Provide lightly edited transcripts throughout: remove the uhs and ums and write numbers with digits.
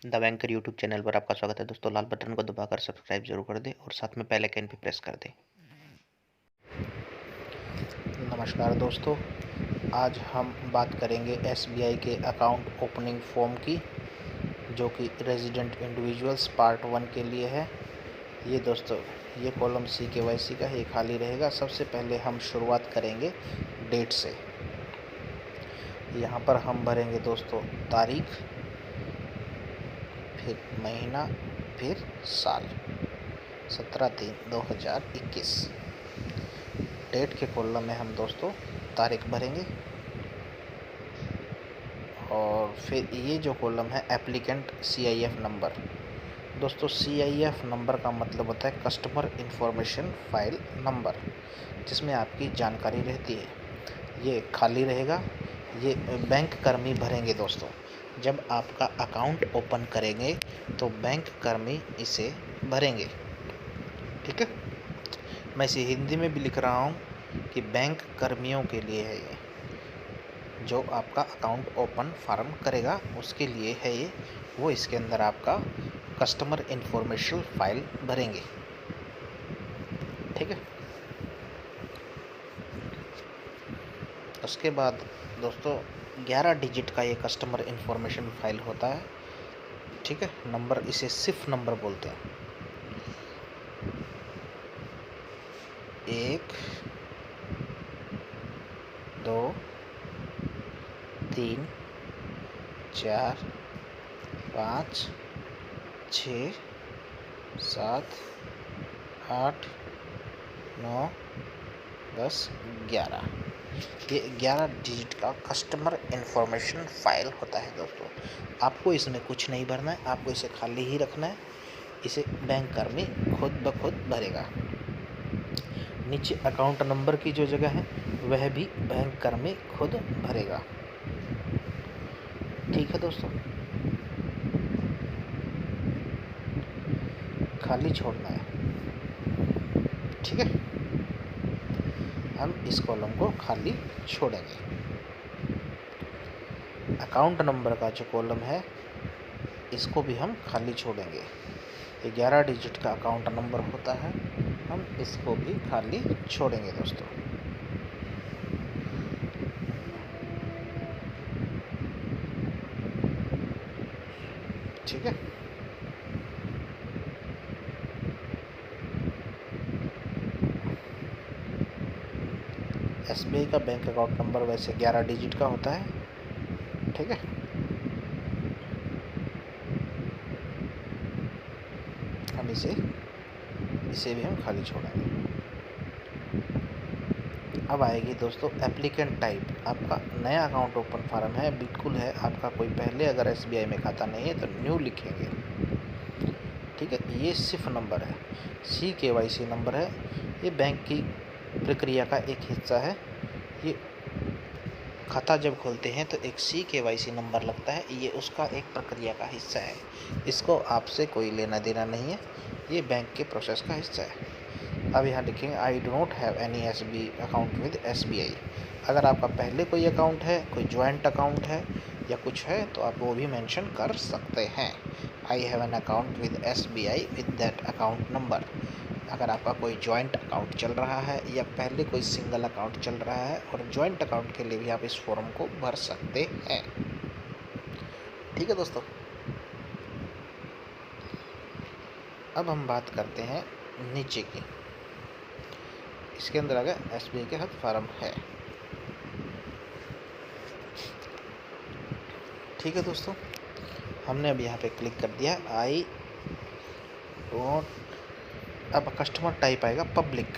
The banker YouTube channel पर आपका स्वागत है दोस्तों। लाल बटन को दबाकर सब्सक्राइब जरूर कर दें और साथ में बेल आइकन भी प्रेस कर दें। नमस्कार दोस्तों, आज हम बात करेंगे एसबीआई के अकाउंट ओपनिंग फॉर्म की, जो कि रेजिडेंट इंडिविजुअल्स पार्ट 1 के लिए है। ये दोस्तों, ये कॉलम CKYC का ही खाली रहेगा। सबसे पहले हम शुरुआत करेंगे डेट से। यहाँ पर हम भरेंगे दोस्तों तारीख, फिर महीना, फिर साल। 17/3/2021। डेट के कॉलम में हम दोस्तों तारीख भरेंगे, और फिर ये जो कॉलम है एप्लीकेंट CIF नंबर। दोस्तों CIF नंबर का मतलब होता है कस्टमर इंफॉर्मेशन फाइल नंबर, जिसमें आपकी जानकारी रहती है। ये खाली रहेगा, ये बैंक कर्मी भरेंगे दोस्तों। जब आपका अकाउंट ओपन करेंगे तो बैंक कर्मी इसे भरेंगे। ठीक है, मैं इसे हिंदी में भी लिख रहा हूँ कि बैंक कर्मियों के लिए है ये। जो आपका अकाउंट ओपन फार्म करेगा उसके लिए है ये, वो इसके अंदर आपका कस्टमर इंफॉर्मेशन फाइल भरेंगे। ठीक है, उसके बाद दोस्तों 11 डिजिट का ये कस्टमर इंफॉर्मेशन फाइल होता है। ठीक है, नंबर, इसे सिर्फ नंबर बोलते हैं। 1 2 3 4 5 6 7 8 9 10 11। ये 11 डिजिट का कस्टमर इंफॉर्मेशन फाइल होता है दोस्तों। आपको इसमें कुछ नहीं भरना है, आपको इसे खाली ही रखना है। इसे बैंक कर्मी खुद ब खुद भरेगा। नीचे अकाउंट नंबर की जो जगह है वह भी बैंक कर्मी खुद भरेगा। ठीक है दोस्तों, खाली छोड़ना है। ठीक है, हम इस कॉलम को खाली छोड़ेंगे। अकाउंट नंबर का जो कॉलम है इसको भी हम खाली छोड़ेंगे। 11 डिजिट का अकाउंट नंबर होता है, हम इसको भी खाली छोड़ेंगे दोस्तों। ठीक है, SBI का बैंक अकाउंट नंबर वैसे 11 डिजिट का होता है। ठीक है, हम इसे भी हम खाली छोड़ेंगे। अब आएगी दोस्तों एप्लीकेंट टाइप। आपका नया अकाउंट ओपन फार्म है, बिल्कुल है आपका, कोई पहले अगर SBI में खाता नहीं है तो न्यू लिखेंगे। ठीक है, ये सिर्फ नंबर है, CKYC नंबर है। ये बैंक की प्रक्रिया का एक हिस्सा है। ये खाता जब खोलते हैं तो एक CKYC नंबर लगता है, ये उसका एक प्रक्रिया का हिस्सा है। इसको आपसे कोई लेना देना नहीं है, ये बैंक के प्रोसेस का हिस्सा है। अब यहाँ लिखेंगे I do not have any account with SBI। अगर आपका पहले कोई अकाउंट है, कोई ज्वाइंट अकाउंट है या कुछ है, तो आप वो भी मेंशन कर सकते हैं। I have an account with SBI with that account number. अगर आपका कोई ज्वाइंट अकाउंट चल रहा है या पहले कोई सिंगल अकाउंट चल रहा है, और ज्वाइंट अकाउंट के लिए भी आप इस फॉर्म को भर सकते हैं। ठीक है दोस्तों, अब हम बात करते हैं नीचे की। इसके अंदर अगर SBI के हद फार्म है। ठीक है दोस्तों, हमने अब यहाँ पे क्लिक कर दिया आई डोंट। अब कस्टमर टाइप आएगा पब्लिक।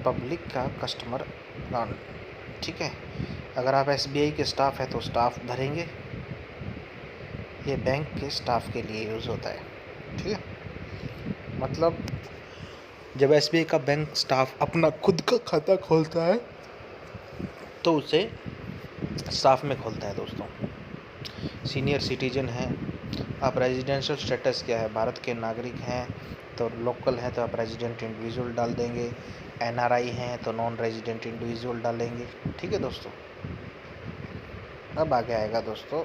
पब्लिक का कस्टमर अकाउंट। ठीक है, अगर आप SBI के स्टाफ है तो स्टाफ भरेंगे, ये बैंक के स्टाफ के लिए यूज़ होता है। ठीक है, मतलब जब SBI का बैंक स्टाफ अपना खुद का खाता खोलता है तो उसे स्टाफ में खोलता है दोस्तों। सीनियर सिटीजन है, आप रेजिडेंशियल स्टेटस क्या है, भारत के नागरिक हैं तो लोकल हैं तो आप रेजिडेंट इंडिविजुअल डाल देंगे। NRI हैं तो नॉन रेजिडेंट इंडिविजुअल डालेंगे। ठीक है दोस्तों, अब आगे आएगा दोस्तों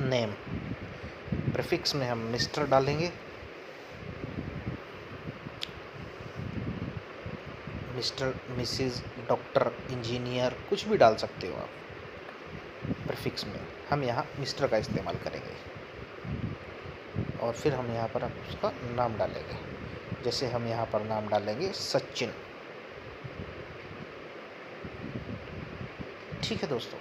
नेम, प्रीफिक्स में हम मिस्टर डालेंगे, मिस्टर, मिसेस, डॉक्टर, इंजीनियर, कुछ भी डाल सकते हो आप। प्रीफिक्स में हम यहाँ मिस्टर का इस्तेमाल करेंगे और फिर हम यहाँ पर उसका नाम डालेंगे। जैसे हम यहाँ पर नाम डालेंगे सचिन। ठीक है दोस्तों,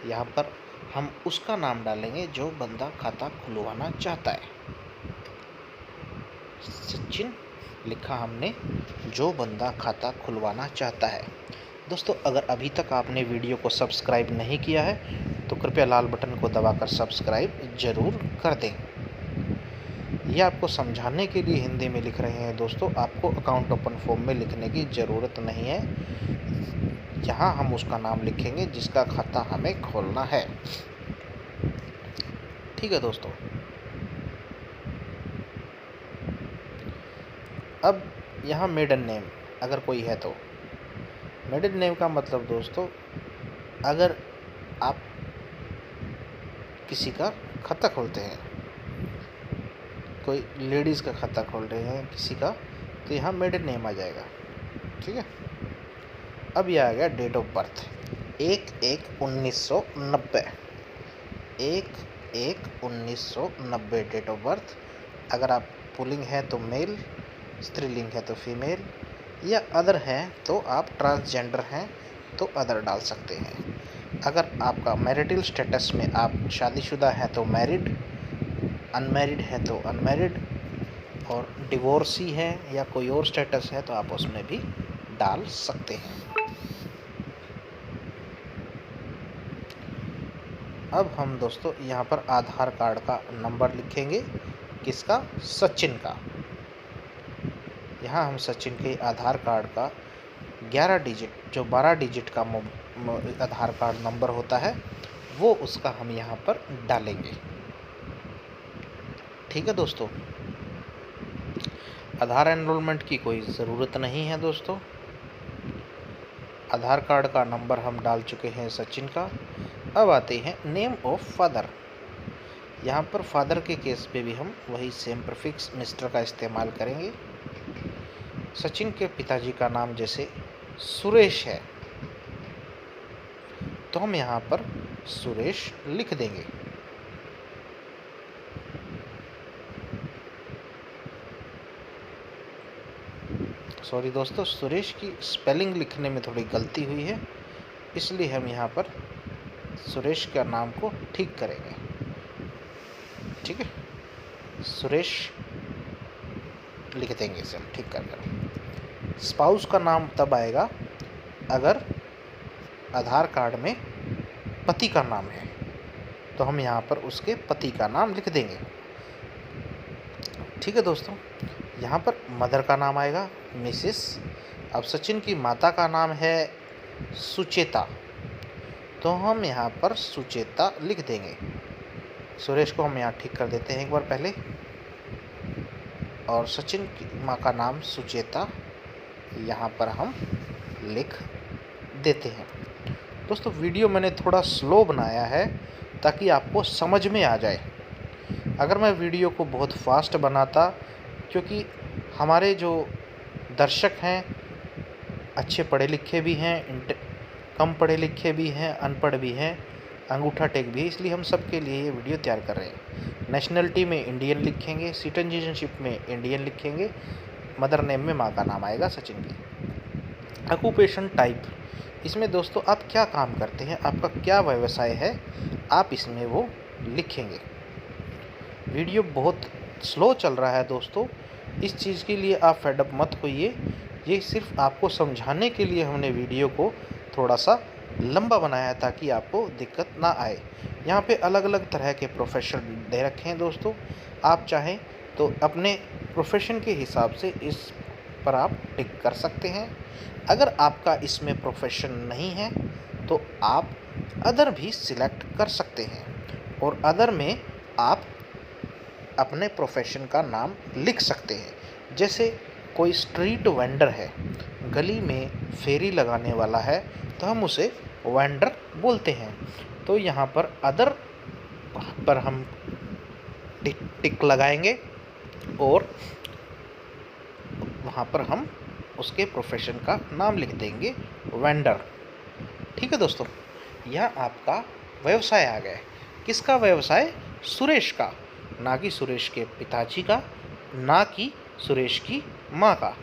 यहाँ पर हम उसका नाम डालेंगे जो बंदा खाता खुलवाना चाहता है। सचिन लिखा हमने, जो बंदा खाता खुलवाना चाहता है। दोस्तों, अगर अभी तक आपने वीडियो को सब्सक्राइब नहीं किया है तो कृपया लाल बटन को दबाकर सब्सक्राइब जरूर कर दें। ये आपको समझाने के लिए हिंदी में लिख रहे हैं दोस्तों, आपको अकाउंट ओपन फॉर्म में लिखने की ज़रूरत नहीं है। यहाँ हम उसका नाम लिखेंगे जिसका खाता हमें खोलना है। ठीक है दोस्तों, अब यहाँ मेडन नेम अगर कोई है तो, मेडन नेम का मतलब दोस्तों, अगर आप किसी का खाता खोलते हैं, कोई लेडीज़ का खाता खोल रहे हैं किसी का, तो यहाँ मेडन नेम आ जाएगा। ठीक है, अब यह आ गया date of birth 1/1/1990, 1/1/1990 date of birth. अगर आप पुल्लिंग है तो मेल, स्त्रीलिंग है तो फीमेल, या अदर हैं तो आप ट्रांसजेंडर हैं तो अदर डाल सकते हैं। अगर आपका मैरिटल स्टेटस में आप शादीशुदा हैं तो मैरिड, अनमैरिड है तो अनमैरिड, और डिवोर्सी है या कोई और स्टेटस है तो आप उसमें भी डाल सकते हैं। अब हम दोस्तों यहाँ पर आधार कार्ड का नंबर लिखेंगे, किसका? सचिन का। यहाँ हम सचिन के आधार कार्ड का 11 डिजिट, जो 12 डिजिट का आधार कार्ड नंबर होता है, वो उसका हम यहाँ पर डालेंगे। ठीक है दोस्तों, आधार एनरोलमेंट की कोई ज़रूरत नहीं है दोस्तों। आधार कार्ड का नंबर हम डाल चुके हैं सचिन का। अब आते हैं नेम ऑफ फादर। यहाँ पर फादर के केस पे भी हम वही सेम प्रीफिक्स मिस्टर का इस्तेमाल करेंगे। सचिन के पिताजी का नाम जैसे सुरेश है तो हम यहाँ पर सुरेश लिख देंगे। सॉरी दोस्तों, सुरेश की स्पेलिंग लिखने में थोड़ी गलती हुई है, इसलिए हम यहाँ पर सुरेश का नाम को ठीक करेंगे। ठीक है, सुरेश लिख देंगे इसे हम ठीक कर कर। स्पाउस का नाम तब आएगा अगर आधार कार्ड में पति का नाम है तो हम यहाँ पर उसके पति का नाम लिख देंगे। ठीक है दोस्तों, यहाँ पर मदर का नाम आएगा मिसेस। अब सचिन की माता का नाम है सुचेता तो हम यहाँ पर सुचेता लिख देंगे। सुरेश को हम यहाँ ठीक कर देते हैं एक बार पहले, और सचिन की माँ का नाम सुचेता यहाँ पर हम लिख देते हैं। दोस्तों, वीडियो मैंने थोड़ा स्लो बनाया है ताकि आपको समझ में आ जाए। अगर मैं वीडियो को बहुत फास्ट बनाता, क्योंकि हमारे जो दर्शक हैं अच्छे पढ़े लिखे भी हैं, कम पढ़े लिखे भी हैं, अनपढ़ भी हैं, अंगूठा टेक भी है, इसलिए हम सब के लिए ये वीडियो तैयार कर रहे हैं। नेशनलिटी में इंडियन लिखेंगे, सिटीजनशिप में इंडियन लिखेंगे, मदर नेम में माँ का नाम आएगा सचिन की। ऑक्यूपेशन टाइप, इसमें दोस्तों आप क्या काम करते हैं, आपका क्या व्यवसाय है, आप इसमें वो लिखेंगे। वीडियो बहुत स्लो चल रहा है दोस्तों, इस चीज़ के लिए आप फेडअप मत होइए। ये सिर्फ आपको समझाने के लिए हमने वीडियो को थोड़ा सा लंबा बनाया है ताकि आपको दिक्कत ना आए। यहाँ पे अलग अलग तरह के प्रोफेशन दे रखे हैं दोस्तों, आप चाहें तो अपने प्रोफेशन के हिसाब से इस पर आप टिक कर सकते हैं। अगर आपका इसमें प्रोफेशन नहीं है तो आप अदर भी सिलेक्ट कर सकते हैं, और अदर में आप अपने प्रोफेशन का नाम लिख सकते हैं। जैसे कोई स्ट्रीट वेंडर है, गली में फेरी लगाने वाला है तो हम उसे वेंडर बोलते हैं। तो यहाँ पर अदर पर हम टिक टिक लगाएंगे और वहाँ पर हम उसके प्रोफेशन का नाम लिख देंगे वेंडर। ठीक है दोस्तों, यह आपका व्यवसाय आ गया। किसका व्यवसाय? सुरेश का, ना कि सुरेश के पिताजी का, ना कि सुरेश की माँ का।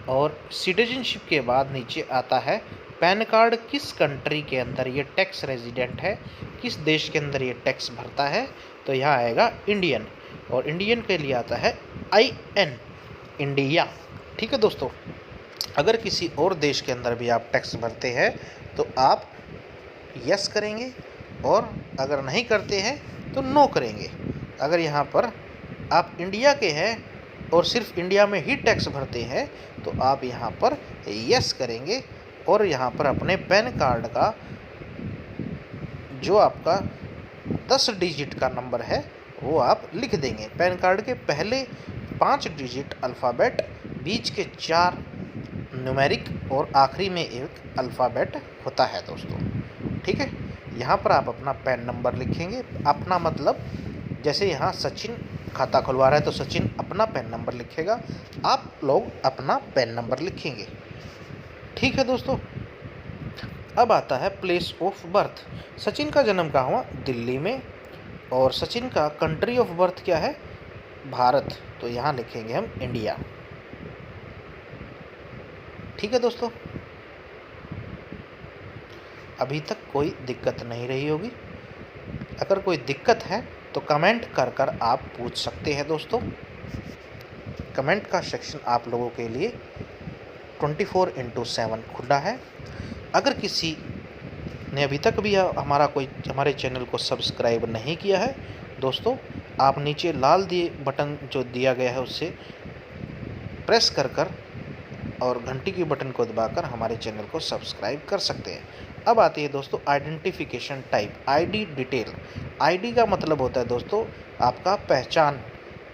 और सिटीजनशिप के बाद नीचे आता है पैन कार्ड, किस कंट्री के अंदर ये टैक्स रेजिडेंट है, किस देश के अंदर ये टैक्स भरता है, तो यहाँ आएगा इंडियन। और इंडियन के लिए आता है IN, इंडिया। ठीक है दोस्तों, अगर किसी और देश के अंदर भी आप टैक्स भरते हैं तो आप यस करेंगे, और अगर नहीं करते हैं तो नो करेंगे। अगर यहाँ पर आप इंडिया के हैं और सिर्फ इंडिया में ही टैक्स भरते हैं तो आप यहाँ पर यस करेंगे, और यहाँ पर अपने पैन कार्ड का जो आपका 10 डिजिट का नंबर है वो आप लिख देंगे। पैन कार्ड के पहले 5 डिजिट अल्फ़ाबेट, बीच के 4 न्यूमेरिक और आखिरी में एक अल्फ़ाबेट होता है दोस्तों। ठीक है, यहाँ पर आप अपना पैन नंबर लिखेंगे। अपना मतलब जैसे यहाँ सचिन खाता खुलवा रहा है तो सचिन अपना पैन नंबर लिखेगा, आप लोग अपना पैन नंबर लिखेंगे। ठीक है दोस्तों, अब आता है प्लेस ऑफ बर्थ। सचिन का जन्म कहाँ हुआ? दिल्ली में। और सचिन का कंट्री ऑफ बर्थ क्या है? भारत। तो यहाँ लिखेंगे हम इंडिया। ठीक है दोस्तों, अभी तक कोई दिक्कत नहीं रही होगी। अगर कोई दिक्कत है तो कमेंट कर कर आप पूछ सकते हैं दोस्तों। कमेंट का सेक्शन आप लोगों के लिए 24/7 खुला है। अगर किसी ने अभी तक भी हमारे चैनल को सब्सक्राइब नहीं किया है दोस्तों, आप नीचे लाल बटन जो दिया गया है उससे प्रेस कर और घंटी की बटन को दबाकर हमारे चैनल को सब्सक्राइब कर सकते हैं। अब आती है दोस्तों identification type, ID detail. ID का मतलब होता है दोस्तों आपका पहचान।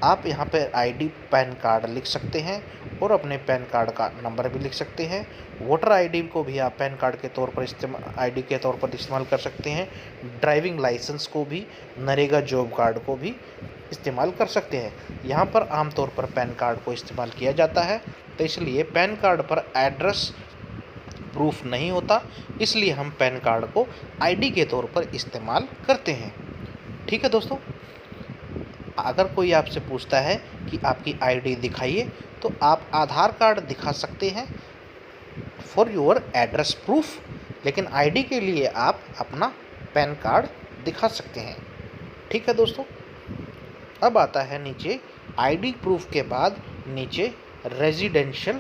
आप यहाँ पे ID पैन कार्ड लिख सकते हैं और अपने पैन कार्ड का नंबर भी लिख सकते हैं। वोटर ID को भी आप पैन कार्ड के तौर पर ID के तौर पर इस्तेमाल कर सकते हैं। ड्राइविंग लाइसेंस को भी, नरेगा जॉब कार्ड को भी इस्तेमाल कर सकते हैं। यहाँ पर आमतौर पर पैन कार्ड को इस्तेमाल किया जाता है, तो इसलिए पैन कार्ड पर एड्रेस प्रूफ नहीं होता, इसलिए हम पैन कार्ड को ID के तौर पर इस्तेमाल करते हैं। ठीक है दोस्तों, अगर कोई आपसे पूछता है कि आपकी ID दिखाइए तो आप आधार कार्ड दिखा सकते हैं फॉर योर एड्रेस प्रूफ, लेकिन ID के लिए आप अपना पैन कार्ड दिखा सकते हैं। ठीक है दोस्तों, अब आता है नीचे ID प्रूफ के बाद नीचे residential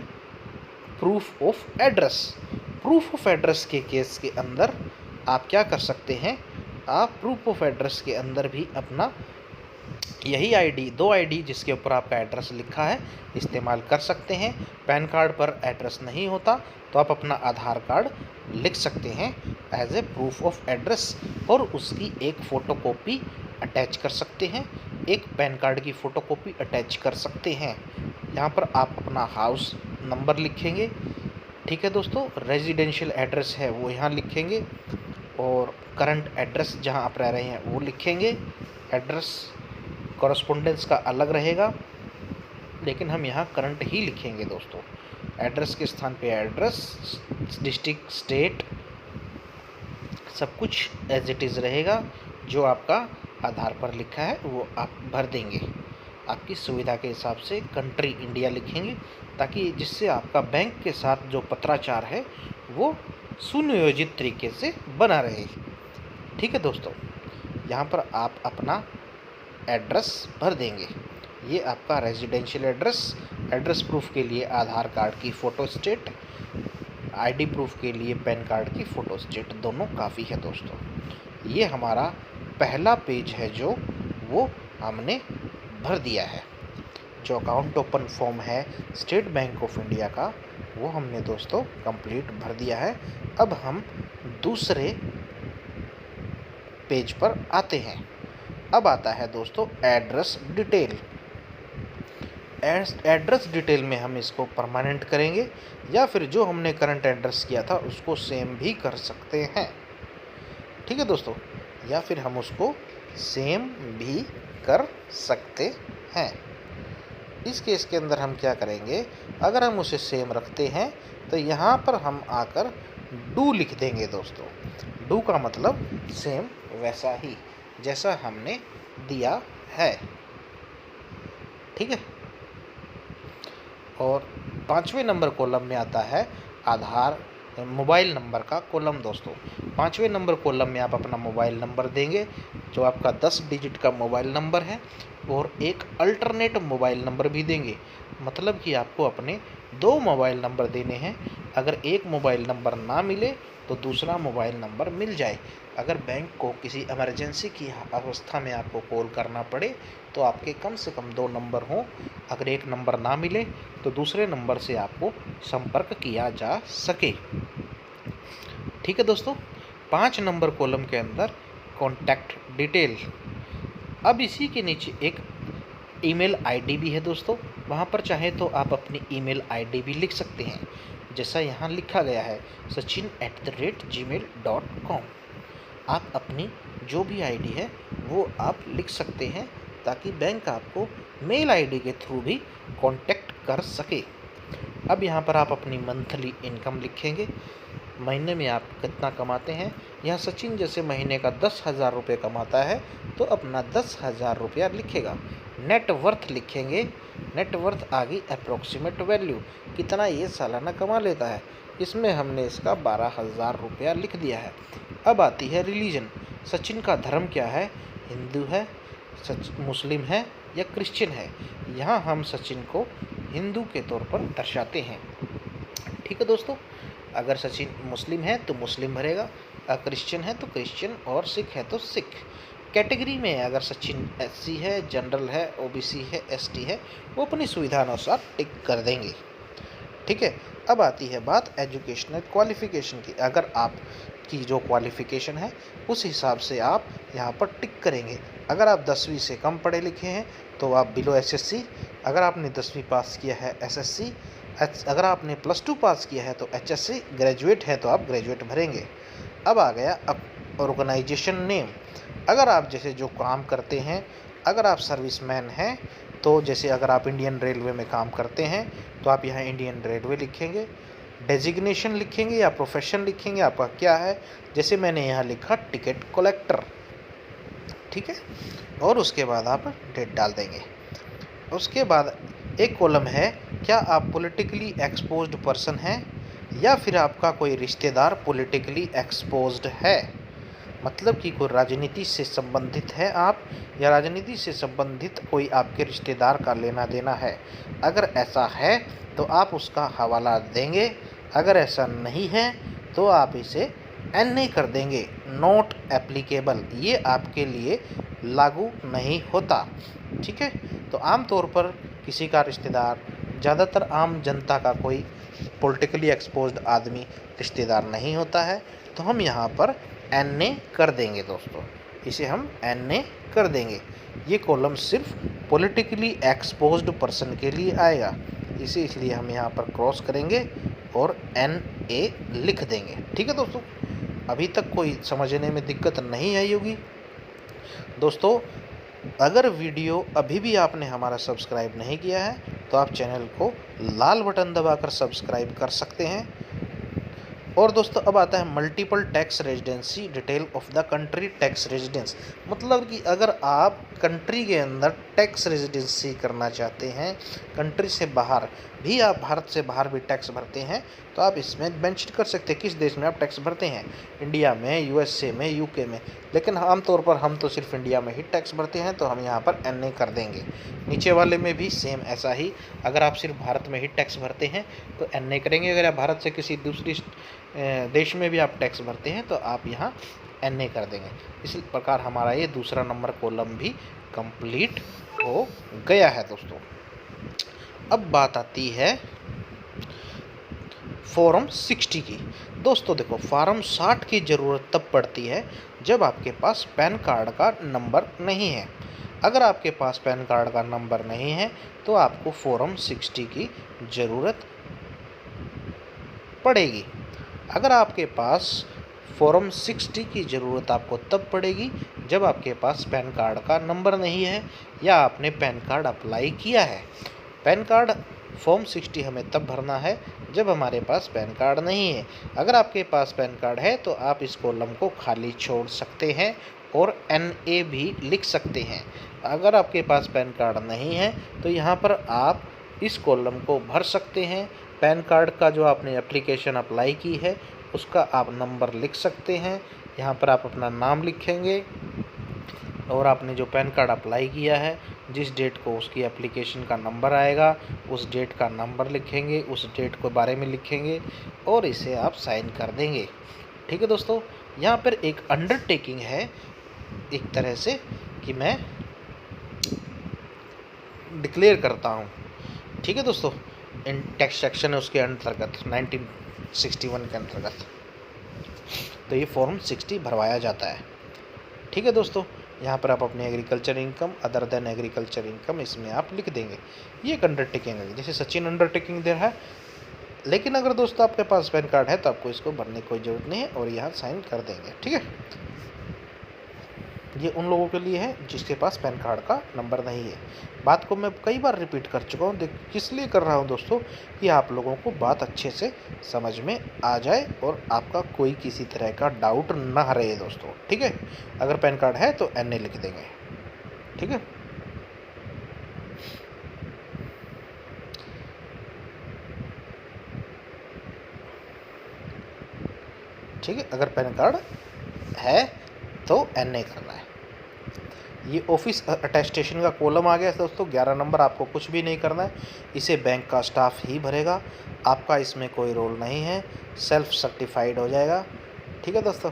proof of address. Proof of address के केस के अंदर आप क्या कर सकते हैं? आप प्रूफ ऑफ एड्रेस के अंदर भी अपना यही दो ID जिसके ऊपर आपका एड्रेस लिखा है इस्तेमाल कर सकते हैं। पैन कार्ड पर एड्रेस नहीं होता तो आप अपना आधार कार्ड लिख सकते हैं as a proof of address, और उसकी एक फ़ोटोकॉपी अटैच कर सकते हैं, एक पैन कार्ड की फ़ोटोकॉपी अटैच कर सकते हैं। यहाँ पर आप अपना हाउस नंबर लिखेंगे। ठीक है दोस्तों, रेजिडेंशियल एड्रेस है वो यहाँ लिखेंगे, और करंट एड्रेस जहाँ आप रह रहे हैं वो लिखेंगे। एड्रेस कॉरस्पोंडेंस का अलग रहेगा, लेकिन हम यहाँ करंट ही लिखेंगे दोस्तों। एड्रेस के स्थान पे एड्रेस, डिस्ट्रिक्ट, स्टेट, सब कुछ एज इट इज़ रहेगा। जो आपका आधार पर लिखा है वो आप भर देंगे। आपकी सुविधा के हिसाब से कंट्री इंडिया लिखेंगे, ताकि जिससे आपका बैंक के साथ जो पत्राचार है वो सुनियोजित तरीके से बना रहे। ठीक है दोस्तों, यहाँ पर आप अपना एड्रेस भर देंगे। ये आपका रेजिडेंशियल एड्रेस। एड्रेस प्रूफ के लिए आधार कार्ड की फ़ोटो स्टेट, ID प्रूफ के लिए पैन कार्ड की फ़ोटो स्टेट, दोनों काफ़ी है दोस्तों। ये हमारा पहला पेज है जो वो हमने भर दिया है। जो अकाउंट ओपन फॉर्म है स्टेट बैंक ऑफ इंडिया का, वो हमने दोस्तों कंप्लीट भर दिया है। अब हम दूसरे पेज पर आते हैं। अब आता है दोस्तों एड्रेस डिटेल। एड्रेस डिटेल में हम इसको परमानेंट करेंगे, या फिर जो हमने करंट एड्रेस किया था उसको सेम भी कर सकते हैं। ठीक है दोस्तों, या फिर हम उसको सेम भी कर सकते हैं। इस केस के अंदर हम क्या करेंगे, अगर हम उसे सेम रखते हैं तो यहाँ पर हम आकर डू लिख देंगे दोस्तों। डू का मतलब सेम वैसा ही जैसा हमने दिया है, ठीक है। और 5वें नंबर कॉलम में आता है आधार मोबाइल नंबर का कॉलम दोस्तों। 5वें नंबर कॉलम में आप अपना मोबाइल नंबर देंगे जो आपका 10 डिजिट का मोबाइल नंबर है, और एक अल्टरनेट मोबाइल नंबर भी देंगे। मतलब कि आपको अपने 2 मोबाइल नंबर देने हैं। अगर एक मोबाइल नंबर ना मिले तो दूसरा मोबाइल नंबर मिल जाए। अगर बैंक को किसी इमरजेंसी की अवस्था में आपको कॉल करना पड़े तो आपके कम से कम 2 नंबर हों। अगर एक नंबर ना मिले तो दूसरे नंबर से आपको संपर्क किया जा सके, ठीक है दोस्तों। 5 नंबर कॉलम के अंदर कॉन्टैक्ट डिटेल। अब इसी के नीचे एक ईमेल आईडी भी है दोस्तों। वहाँ पर चाहे तो आप अपनी ईमेल आईडी भी लिख सकते हैं, जैसा यहाँ लिखा गया है sachin@gmail.com। आप अपनी जो भी आईडी है वो आप लिख सकते हैं ताकि बैंक आपको मेल आईडी के थ्रू भी कांटेक्ट कर सके। अब यहाँ पर आप अपनी मंथली इनकम लिखेंगे, महीने में आप कितना कमाते हैं। यहाँ सचिन जैसे महीने का 10,000 रुपये कमाता है तो अपना 10,000 रुपया लिखेगा। नेट वर्थ लिखेंगे, नेट वर्थ आ गई अप्रोक्सीमेट वैल्यू, कितना ये सालाना कमा लेता है। इसमें हमने इसका 12,000 रुपया लिख दिया है। अब आती है रिलीजन। सचिन का धर्म क्या है, हिंदू है, मुस्लिम है या क्रिश्चियन है। यहाँ हम सचिन को हिंदू के तौर पर दर्शाते हैं, ठीक है दोस्तों। अगर सचिन मुस्लिम है तो मुस्लिम भरेगा, अगर क्रिश्चियन है तो क्रिश्चियन, और सिख है तो सिख। कैटेगरी में अगर सचिन SC है, जनरल है, OBC है, ST है, वो अपनी सुविधा अनुसार टिक कर देंगे, ठीक है। अब आती है बात एजुकेशनल क्वालिफ़िकेशन की। अगर आप की जो क्वालिफ़िकेशन है उस हिसाब से आप यहाँ पर टिक करेंगे। अगर आप 10वीं से कम पढ़े लिखे हैं तो आप बिलो SSC, अगर आपने 10वीं पास किया है SSC, अगर आपने +2 पास किया है तो HSC, ग्रेजुएट है तो आप ग्रेजुएट भरेंगे। अब आ गया ऑर्गेनाइजेशन नेम। अगर आप जैसे जो काम करते हैं, अगर आप सर्विसमैन हैं तो जैसे अगर आप इंडियन रेलवे में काम करते हैं तो आप यहाँ इंडियन रेलवे लिखेंगे। डेजिग्नेशन लिखेंगे या प्रोफेशन लिखेंगे, आपका क्या है। जैसे मैंने यहाँ लिखा टिकट कलेक्टर, ठीक है। और उसके बाद आप डेट डाल देंगे। उसके बाद एक कॉलम है, क्या आप पॉलिटिकली एक्सपोज्ड पर्सन हैं या फिर आपका कोई रिश्तेदार पॉलिटिकली एक्सपोज्ड है। मतलब कि कोई राजनीति से संबंधित है आप, या राजनीति से संबंधित कोई आपके रिश्तेदार का लेना देना है। अगर ऐसा है तो आप उसका हवाला देंगे, अगर ऐसा नहीं है तो आप इसे NA कर देंगे, नॉट एप्लीकेबल, ये आपके लिए लागू नहीं होता, ठीक है। तो आम तौर पर किसी का रिश्तेदार, ज़्यादातर आम जनता का कोई पॉलिटिकली एक्सपोज्ड आदमी रिश्तेदार नहीं होता है, तो हम यहाँ पर NA कर देंगे दोस्तों, इसे हम NA कर देंगे। ये कॉलम सिर्फ पॉलिटिकली एक्सपोज्ड पर्सन के लिए आएगा, इसे इसलिए हम यहाँ पर क्रॉस करेंगे और NA लिख देंगे, ठीक है दोस्तों। अभी तक कोई समझने में दिक्कत नहीं आई होगी दोस्तों। अगर वीडियो अभी भी आपने हमारा सब्सक्राइब नहीं किया है तो आप चैनल को लाल बटन दबाकर सब्सक्राइब कर सकते हैं। और दोस्तों अब आता है multiple tax residency detail of the country tax residence. मतलब कि अगर आप कंट्री के अंदर टैक्स रेजिडेंसी करना चाहते हैं, कंट्री से बाहर भी, आप भारत से बाहर भी टैक्स भरते हैं, तो आप इसमें मेंशन कर सकते हैं किस देश में आप टैक्स भरते हैं, इंडिया में, USA में, UK में। लेकिन आमतौर पर हम तो सिर्फ इंडिया में ही टैक्स भरते हैं, तो हम यहाँ पर NA कर देंगे। नीचे वाले में भी सेम ऐसा ही, अगर आप सिर्फ भारत में ही टैक्स भरते हैं तो NA करेंगे, अगर आप भारत से किसी दूसरी देश में भी आप टैक्स भरते हैं तो आप यहाँ NA कर देंगे। इसी प्रकार हमारा ये दूसरा नंबर कॉलम भी कंप्लीट हो गया है दोस्तों। अब बात आती है फॉर्म 60 की। दोस्तों देखो, फॉर्म 60 की ज़रूरत तब पड़ती है जब आपके पास पैन कार्ड का नंबर नहीं है। अगर आपके पास पैन कार्ड का नंबर नहीं है तो आपको फॉर्म 60 की ज़रूरत पड़ेगी। अगर आपके पास फॉर्म 60 की ज़रूरत आपको तब पड़ेगी जब आपके पास पैन कार्ड का नंबर नहीं है या आपने पैन कार्ड अप्लाई किया है। पैन कार्ड फॉर्म 60 हमें तब भरना है जब हमारे पास पैन कार्ड नहीं है। अगर आपके पास पैन कार्ड है तो आप इस कॉलम को खाली छोड़ सकते हैं और NA भी लिख सकते हैं। अगर आपके पास पैन कार्ड नहीं है तो यहाँ पर आप इस कॉलम को भर सकते हैं। पैन कार्ड का जो आपने एप्लीकेशन अप्लाई की है उसका आप नंबर लिख सकते हैं। यहाँ पर आप अपना नाम लिखेंगे और आपने जो पैन कार्ड अप्लाई किया है जिस डेट को उसकी एप्लीकेशन का नंबर आएगा उस डेट का नंबर लिखेंगे, उस डेट के बारे में लिखेंगे और इसे आप साइन कर देंगे। ठीक है दोस्तों, यहाँ पर एक अंडरटेकिंग है एक तरह से कि मैं डिक्लेयर करता हूँ। ठीक है दोस्तों, इन टैक्स सेक्शन है उसके अंतर्गत 1961 के अंतर्गत तो ये फॉर्म 60 भरवाया जाता है। ठीक है दोस्तों, यहाँ पर आप अपनी agriculture income other than agriculture income इसमें आप लिख देंगे। ये एक अंडरटेकिंग है, जैसे सचिन अंडरटेकिंग दे रहा है। लेकिन अगर दोस्तों आपके पास पैन कार्ड है तो आपको इसको भरने की कोई ज़रूरत नहीं है और यहाँ साइन कर देंगे। ठीक है, ये उन लोगों के लिए है जिसके पास पैन कार्ड का नंबर नहीं है। बात को मैं कई बार रिपीट कर चुका हूँ, किस लिए कर रहा हूँ दोस्तों, कि आप लोगों को बात अच्छे से समझ में आ जाए और आपका कोई किसी तरह का डाउट ना रहे दोस्तों। ठीक है, अगर पैन कार्ड है तो NA लिख देंगे। ठीक है, ठीक है, अगर पैन कार्ड है तो NA करना है। ये ऑफिस अटेस्टेशन का कॉलम आ गया दोस्तों। 11 नंबर आपको कुछ भी नहीं करना है, इसे बैंक का स्टाफ ही भरेगा, आपका इसमें कोई रोल नहीं है, सेल्फ सर्टिफाइड हो जाएगा। ठीक है दोस्तों,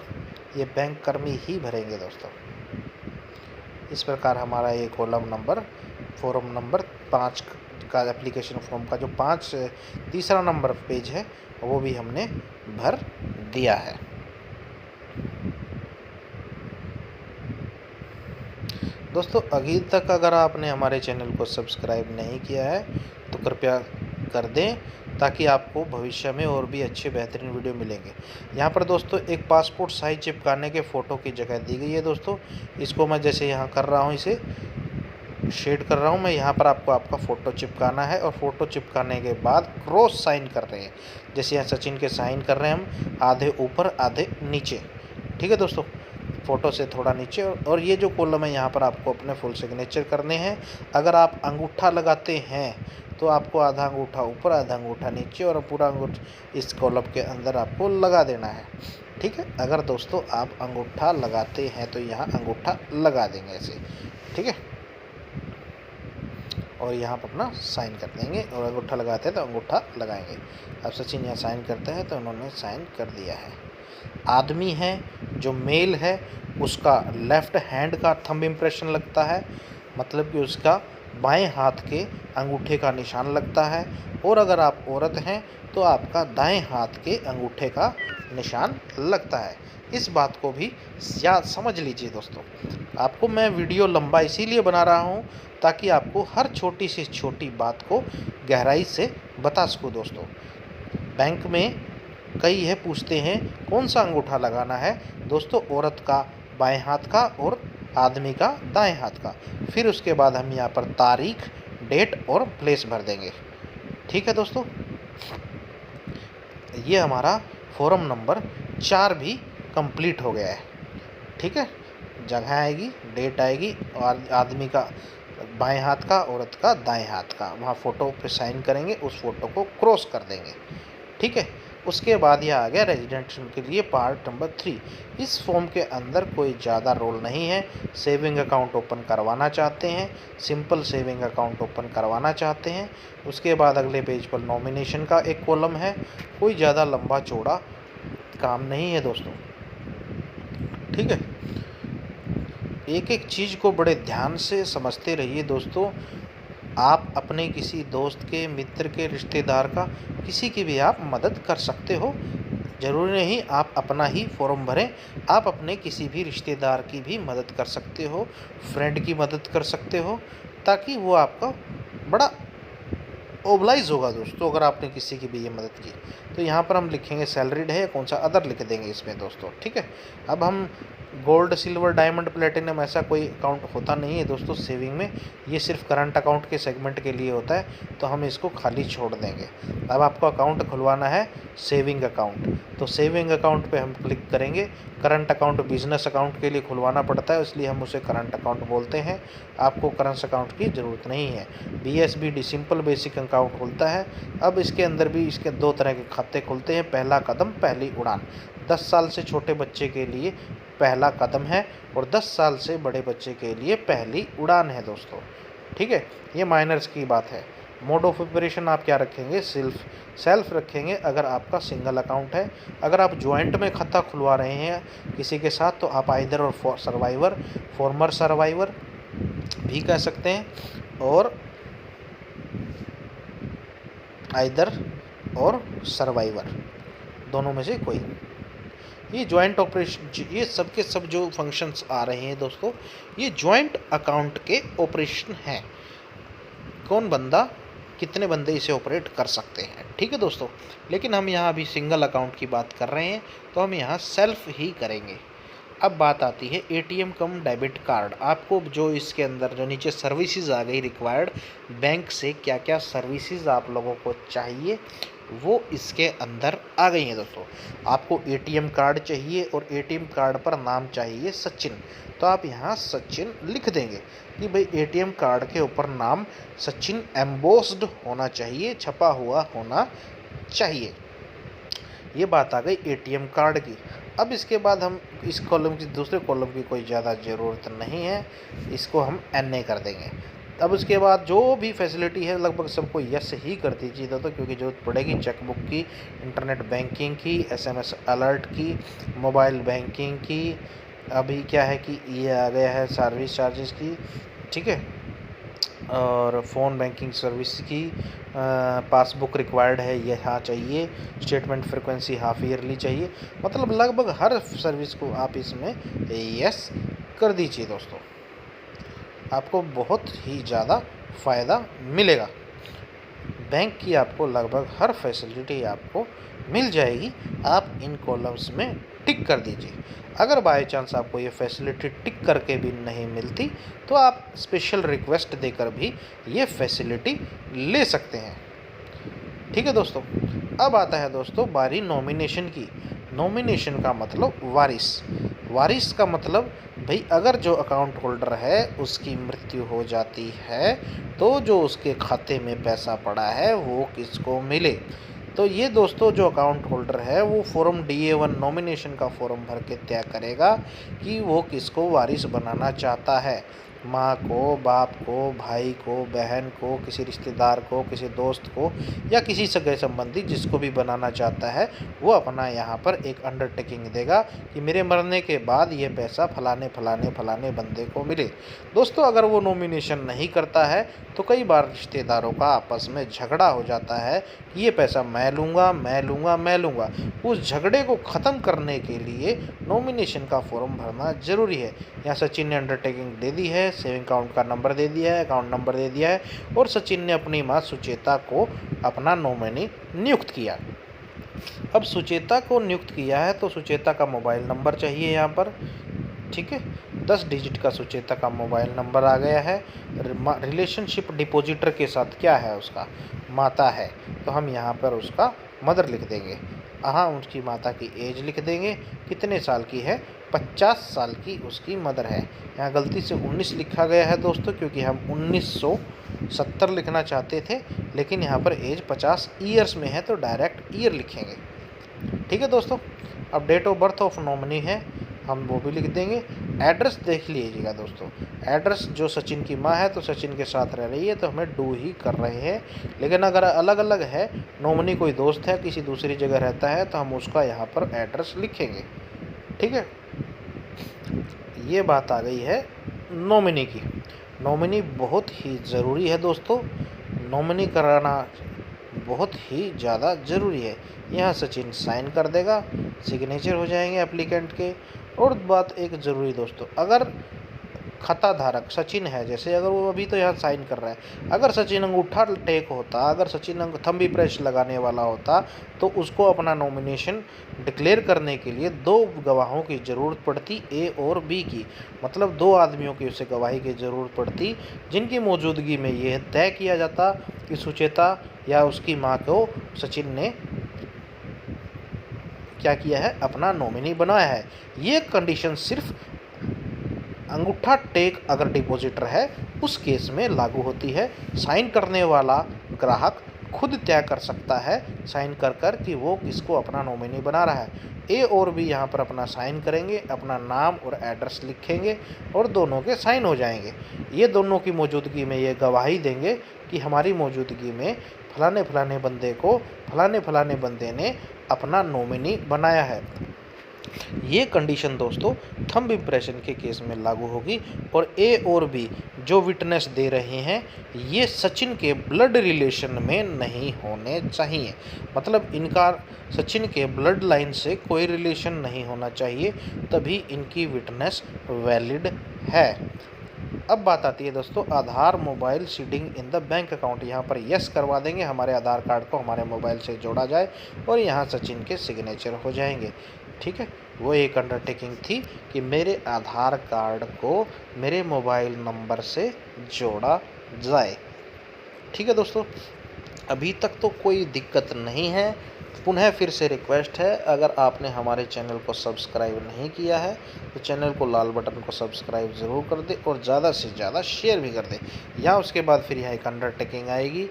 ये बैंक कर्मी ही भरेंगे दोस्तों। इस प्रकार हमारा ये कॉलम नंबर फॉर्म नंबर 5 का एप्लीकेशन फॉर्म का जो तीसरा नंबर पेज है वो भी हमने भर दिया है। दोस्तों अभी तक अगर आपने हमारे चैनल को सब्सक्राइब नहीं किया है तो कृपया कर दें ताकि आपको भविष्य में और भी अच्छे बेहतरीन वीडियो मिलेंगे। यहाँ पर दोस्तों एक पासपोर्ट साइज चिपकाने के फ़ोटो की जगह दी गई है दोस्तों। इसको मैं जैसे यहाँ कर रहा हूँ, इसे शेड कर रहा हूँ मैं, यहाँ पर आपको आपका फ़ोटो चिपकाना है और फ़ोटो चिपकाने के बाद क्रॉस साइन कर रहे हैं। जैसे यहाँ सचिन के साइन कर रहे हैं हम, आधे ऊपर आधे नीचे। ठीक है दोस्तों, फ़ोटो से थोड़ा नीचे। और ये जो कॉलम है यहाँ पर आपको अपने फुल सिग्नेचर करने हैं। अगर आप अंगूठा लगाते हैं तो आपको आधा अंगूठा ऊपर आधा अंगूठा नीचे और पूरा अंगूठा इस कॉलम के अंदर आपको लगा देना है। ठीक है, अगर दोस्तों आप अंगूठा लगाते हैं तो यहाँ अंगूठा लगा देंगे ऐसे। ठीक है, और यहाँ पर अपना साइन कर देंगे और अंगूठा लगाते हैं तो अंगूठा लगाएंगे। अब सचिन यहाँ साइन करते हैं तो उन्होंने साइन कर दिया है। आदमी है जो मेल है उसका लेफ़्ट हैंड का थंब इम्प्रेशन लगता है, मतलब कि उसका बाएं हाथ के अंगूठे का निशान लगता है। और अगर आप औरत हैं तो आपका दाएं हाथ के अंगूठे का निशान लगता है। इस बात को भी याद समझ लीजिए दोस्तों। आपको मैं वीडियो लंबा इसीलिए बना रहा हूँ ताकि आपको हर छोटी से छोटी बात को गहराई से बता सकूँ दोस्तों। बैंक में कई है पूछते हैं कौन सा अंगूठा लगाना है दोस्तों, औरत का बाएं हाथ का और आदमी का दाएं हाथ का। फिर उसके बाद हम यहाँ पर तारीख, डेट और प्लेस भर देंगे। ठीक है दोस्तों, ये हमारा फॉर्म नंबर 4 भी कंप्लीट हो गया है। ठीक है, जगह आएगी, डेट आएगी और आदमी का बाएं हाथ का, औरत का दाएं हाथ का, वहाँ फ़ोटो पे साइन करेंगे, उस फ़ोटो को क्रॉस कर देंगे। ठीक है, उसके बाद यह आ गया रेजिडेंशियल के लिए पार्ट नंबर 3। इस फॉर्म के अंदर कोई ज़्यादा रोल नहीं है। सेविंग अकाउंट ओपन करवाना चाहते हैं, सिंपल सेविंग अकाउंट ओपन करवाना चाहते हैं। उसके बाद अगले पेज पर नॉमिनेशन का एक कॉलम है। कोई ज़्यादा लंबा चौड़ा काम नहीं है दोस्तों। ठीक है, एक एक चीज़ को बड़े ध्यान से समझते रहिए दोस्तों। आप अपने किसी दोस्त के, मित्र के, रिश्तेदार का, किसी की भी आप मदद कर सकते हो। ज़रूरी नहीं आप अपना ही फॉर्म भरें, आप अपने किसी भी रिश्तेदार की भी मदद कर सकते हो, फ्रेंड की मदद कर सकते हो, ताकि वो आपका बड़ा ओबलाइज होगा दोस्तों अगर आपने किसी की भी ये मदद की। तो यहाँ पर हम लिखेंगे सैलरीड है या कौन सा अदर लिख देंगे इसमें दोस्तों। ठीक है, अब हम गोल्ड, सिल्वर, डायमंड, प्लेटिनम ऐसा कोई अकाउंट होता नहीं है दोस्तों सेविंग में। ये सिर्फ करंट अकाउंट के सेगमेंट के लिए होता है, तो हम इसको खाली छोड़ देंगे। अब आपको अकाउंट खुलवाना है सेविंग अकाउंट, तो सेविंग अकाउंट पे हम क्लिक करेंगे। करंट अकाउंट बिजनेस अकाउंट के लिए खुलवाना पड़ता है, इसलिए हम उसे करंट अकाउंट बोलते हैं। आपको करंट अकाउंट की ज़रूरत नहीं है। BSBD सिंपल बेसिक अकाउंट खुलता है। अब इसके अंदर भी इसके 2 तरह के खाते खुलते हैं। पहला कदम पहली उड़ान, 10 साल से छोटे बच्चे के लिए पहला कदम है और 10 साल से बड़े बच्चे के लिए पहली उड़ान है दोस्तों। ठीक है, ये माइनर्स की बात है। मोड ऑफ ऑपरेशन आप क्या रखेंगे, सेल्फ रखेंगे अगर आपका सिंगल अकाउंट है। अगर आप ज्वाइंट में खाता खुलवा रहे हैं किसी के साथ, तो आप आइदर और सर्वाइवर, फॉर्मर सर्वाइवर भी कह सकते हैं, और आइदर और सर्वाइवर दोनों में से कोई। ये जॉइंट ऑपरेशन, ये सब के सब जो फंक्शंस आ रहे हैं दोस्तों, ये जॉइंट अकाउंट के ऑपरेशन हैं। कौन बंदा, कितने बंदे इसे ऑपरेट कर सकते हैं, ठीक है दोस्तों। लेकिन हम यहाँ अभी सिंगल अकाउंट की बात कर रहे हैं, तो हम यहाँ सेल्फ ही करेंगे। अब बात आती है ATM कम डेबिट कार्ड। आपको जो इसके अंदर जो नीचे सर्विसेज आ गई रिक्वायर्ड, बैंक से क्या क्या सर्विसेज आप लोगों को चाहिए वो इसके अंदर आ गई हैं दोस्तों। आपको ATM कार्ड चाहिए और ATM कार्ड पर नाम चाहिए सचिन, तो आप यहाँ सचिन लिख देंगे कि भाई ATM कार्ड के ऊपर नाम सचिन एम्बोस्ड होना चाहिए, छपा हुआ होना चाहिए। ये बात आ गई ATM कार्ड की। अब इसके बाद हम इस कॉलम की, दूसरे कॉलम की कोई ज़्यादा ज़रूरत नहीं है, इसको हम NA कर देंगे। अब उसके बाद जो भी फैसिलिटी है लगभग सबको यस ही कर दीजिए दोस्तों, क्योंकि जरूरत पड़ेगी चेकबुक की, इंटरनेट बैंकिंग की, SMS अलर्ट की, मोबाइल बैंकिंग की, अभी क्या है कि ये आ गया है सर्विस चार्जेस की, ठीक है, और फ़ोन बैंकिंग सर्विस की, पासबुक रिक्वायर्ड है ये हाँ चाहिए, स्टेटमेंट फ्रिक्वेंसी हाफ ईयरली चाहिए। मतलब लगभग हर सर्विस को आप इसमें यस कर दीजिए दोस्तों, आपको बहुत ही ज़्यादा फ़ायदा मिलेगा। बैंक की आपको लगभग हर फैसिलिटी आपको मिल जाएगी। आप इन कॉलम्स में टिक कर दीजिए। अगर बाय चांस आपको ये फैसिलिटी टिक करके भी नहीं मिलती, तो आप स्पेशल रिक्वेस्ट देकर भी ये फैसिलिटी ले सकते हैं, ठीक है दोस्तों। अब आता है दोस्तों बारी नॉमिनेशन की। नॉमिनेशन का मतलब वारिस। वारिस का मतलब भाई अगर जो अकाउंट होल्डर है उसकी मृत्यु हो जाती है, तो जो उसके खाते में पैसा पड़ा है वो किसको मिले। तो ये दोस्तों जो अकाउंट होल्डर है वो फॉर्म DA1 नॉमिनेशन का फॉर्म भर के तय करेगा कि वो किसको वारिस बनाना चाहता है। माँ को, बाप को, भाई को, बहन को, किसी रिश्तेदार को, किसी दोस्त को, या किसी सगे संबंधी जिसको भी बनाना चाहता है, वो अपना यहाँ पर एक अंडरटेकिंग देगा कि मेरे मरने के बाद ये पैसा फलाने फलाने फलाने बंदे को मिले। दोस्तों अगर वो नॉमिनेशन नहीं करता है तो कई बार रिश्तेदारों का आपस में झगड़ा हो जाता है कि ये पैसा मैं लूँगा, मैं लूँगा, मैं लूँगा। उस झगड़े को ख़त्म करने के लिए नॉमिनेशन का फॉर्म भरना ज़रूरी है। यहाँ सचिन ने अंडरटेकिंग दे दी है, सेविंग अकाउंट का नंबर दे दिया है, अकाउंट नंबर दे दिया है, और सचिन ने अपनी माँ सुचेता को अपना नॉमिनी नियुक्त किया। अब सुचेता को नियुक्त किया है तो सुचेता का मोबाइल नंबर चाहिए यहाँ पर, ठीक है। 10 डिजिट का सुचेता का मोबाइल नंबर आ गया है। रिलेशनशिप डिपॉजिटर के साथ क्या है, उसका माता है, तो हम यहाँ पर उसका मदर लिख देंगे। हाँ, उसकी माता की एज लिख देंगे, कितने साल की है, 50 साल की उसकी मदर है। यहाँ गलती से 19 लिखा गया है दोस्तों, क्योंकि हम 1970 लिखना चाहते थे, लेकिन यहाँ पर एज 50 ईयर्स में है तो डायरेक्ट ईयर लिखेंगे, ठीक है दोस्तों। अब date of birth of nominee है, हम वो भी लिख देंगे। एड्रेस देख लीजिएगा दोस्तों, एड्रेस जो सचिन की माँ है तो सचिन के साथ रह रही है तो हमें डू ही कर रहे हैं, लेकिन अगर अलग अलग है, नॉमिनी कोई दोस्त है किसी दूसरी जगह रहता है, तो हम उसका यहाँ पर एड्रेस लिखेंगे, ठीक है। ये बात आ गई है नॉमिनी की। नॉमिनी बहुत ही ज़रूरी है दोस्तों, नॉमिनी कराना बहुत ही ज़्यादा ज़रूरी है। यहाँ सचिन साइन कर देगा, सिग्नेचर हो जाएंगे एप्लीकेंट के। और बात एक ज़रूरी दोस्तों, अगर खाता धारक सचिन है, जैसे अगर वो अभी तो यहाँ साइन कर रहा है, अगर सचिन अंगूठा टेक होता, अगर सचिन थंब प्रेस लगाने वाला होता, तो उसको अपना नॉमिनेशन डिक्लेयर करने के लिए 2 गवाहों की ज़रूरत पड़ती, ए और बी की। मतलब 2 आदमियों की उसे गवाही की ज़रूरत पड़ती, जिनकी मौजूदगी में यह तय किया जाता कि सुचेता या उसकी माँ को सचिन ने क्या किया है, अपना नॉमिनी बनाया है। ये कंडीशन सिर्फ अंगूठा टेक अगर डिपॉजिटर है उस केस में लागू होती है। साइन करने वाला ग्राहक खुद तय कर सकता है साइन कर कि वो किसको अपना नॉमिनी बना रहा है। ए और बी यहाँ पर अपना साइन करेंगे, अपना नाम और एड्रेस लिखेंगे और दोनों के साइन हो जाएंगे। ये दोनों की मौजूदगी में ये गवाही देंगे कि हमारी मौजूदगी में फलाने फलाने बंदे को फलाने फलाने बंदे ने अपना नॉमिनी बनाया है। ये कंडीशन दोस्तों थंब इम्प्रेशन के केस में लागू होगी। और ए और बी जो विटनेस दे रहे हैं ये सचिन के ब्लड रिलेशन में नहीं होने चाहिए। मतलब इनका सचिन के ब्लड लाइन से कोई रिलेशन नहीं होना चाहिए, तभी इनकी विटनेस वैलिड है। अब बात आती है दोस्तों Aadhaar mobile seeding in the bank account. यहाँ पर यस करवा देंगे, हमारे आधार कार्ड को हमारे मोबाइल से जोड़ा जाए और यहाँ सचिन के सिग्नेचर हो जाएंगे। ठीक है, वो एक अंडरटेकिंग थी कि मेरे आधार कार्ड को मेरे मोबाइल नंबर से जोड़ा जाए। ठीक है दोस्तों, अभी तक तो कोई दिक्कत नहीं है। पुनः फिर से रिक्वेस्ट है, अगर आपने हमारे चैनल को सब्सक्राइब नहीं किया है तो चैनल को लाल बटन को सब्सक्राइब ज़रूर कर दे और ज़्यादा से ज़्यादा शेयर भी कर दे। या उसके बाद फिर यहाँ एक अंडरटेकिंग आएगी,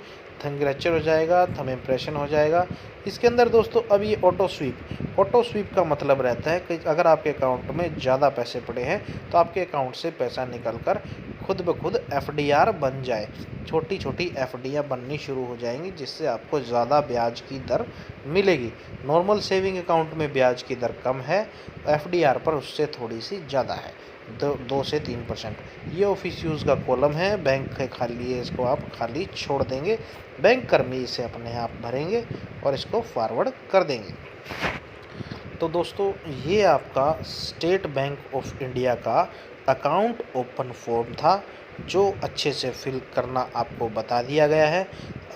थंग्रेचर हो जाएगा, थंब इम्प्रेशन हो जाएगा। इसके अंदर दोस्तों अब ये ऑटो स्वीप का मतलब रहता है कि अगर आपके अकाउंट में ज़्यादा पैसे पड़े हैं तो आपके अकाउंट से पैसा निकल कर खुद ब खुद FDR बन जाए। छोटी छोटी FDयाँ बननी शुरू हो जाएंगी, जिससे आपको ज़्यादा ब्याज की दर मिलेगी। नॉर्मल सेविंग अकाउंट में ब्याज की दर कम है, FDR पर उससे थोड़ी सी ज़्यादा है, 2 से 3%। ये ऑफिस यूज़ का कॉलम है, बैंक के खाली है, इसको आप खाली छोड़ देंगे, बैंक कर्मी इसे अपने आप भरेंगे और इसको फॉरवर्ड कर देंगे। तो दोस्तों ये आपका स्टेट बैंक ऑफ इंडिया का अकाउंट ओपन फॉर्म था, जो अच्छे से फिल करना आपको बता दिया गया है।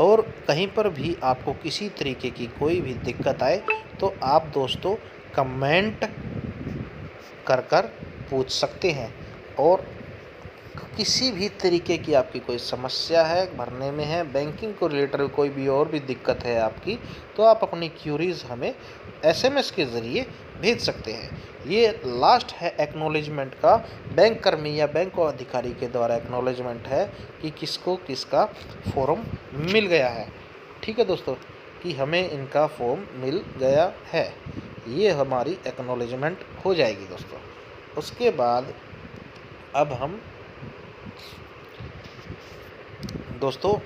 और कहीं पर भी आपको किसी तरीके की कोई भी दिक्कत आए तो आप दोस्तों कमेंट कर पूछ सकते हैं। और किसी भी तरीके की आपकी कोई समस्या है भरने में है, बैंकिंग को रिलेटेड कोई भी और भी दिक्कत है आपकी, तो आप अपनी क्यूरीज हमें SMS के ज़रिए भेज सकते हैं। ये लास्ट है एक्नॉलेजमेंट का, बैंक कर्मी या बैंक अधिकारी के द्वारा एक्नॉलेजमेंट है कि किसको किसका फॉर्म मिल गया है। ठीक है दोस्तों, कि हमें इनका फॉर्म मिल गया है, ये हमारी एक्नॉलेजमेंट हो जाएगी दोस्तों। उसके बाद अब हम दोस्तों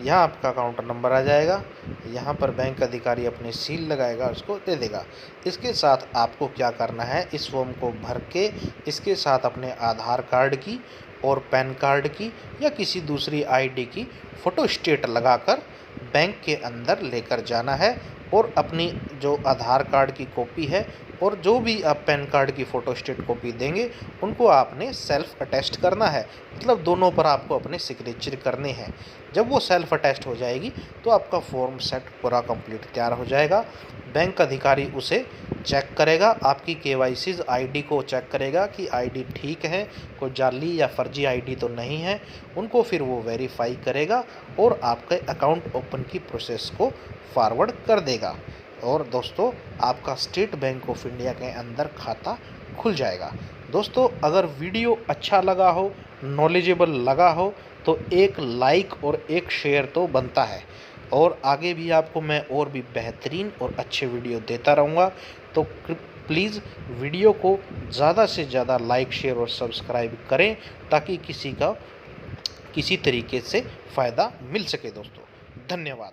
यहाँ आपका अकाउंट नंबर आ जाएगा, यहाँ पर बैंक अधिकारी अपनी सील लगाएगा, उसको दे देगा। इसके साथ आपको क्या करना है, इस फॉर्म को भर के इसके साथ अपने आधार कार्ड की और पैन कार्ड की या किसी दूसरी ID की फ़ोटो स्टेट लगाकर बैंक के अंदर लेकर जाना है। और अपनी जो आधार कार्ड की कॉपी है और जो भी आप पैन कार्ड की फ़ोटो स्टेट कॉपी देंगे उनको आपने सेल्फ अटेस्ट करना है। मतलब दोनों पर आपको अपने सिग्नेचर करने हैं। जब वो सेल्फ अटेस्ट हो जाएगी तो आपका फॉर्म सेट पूरा कंप्लीट तैयार हो जाएगा। बैंक अधिकारी उसे चेक करेगा, आपकी KYC ID को चेक करेगा कि ID ठीक है, कोई जाली या फर्जी ID तो नहीं है। उनको फिर वो वेरीफाई करेगा और आपके अकाउंट ओपन की प्रोसेस को फॉरवर्ड कर देगा। और दोस्तों आपका स्टेट बैंक ऑफ इंडिया के अंदर खाता खुल जाएगा। दोस्तों अगर वीडियो अच्छा लगा हो, नॉलेजेबल लगा हो तो एक लाइक और एक शेयर तो बनता है। और आगे भी आपको मैं और भी बेहतरीन और अच्छे वीडियो देता रहूँगा। तो प्लीज़ वीडियो को ज़्यादा से ज़्यादा लाइक, शेयर और सब्सक्राइब करें ताकि किसी तरीके से फ़ायदा मिल सके दोस्तों। धन्यवाद।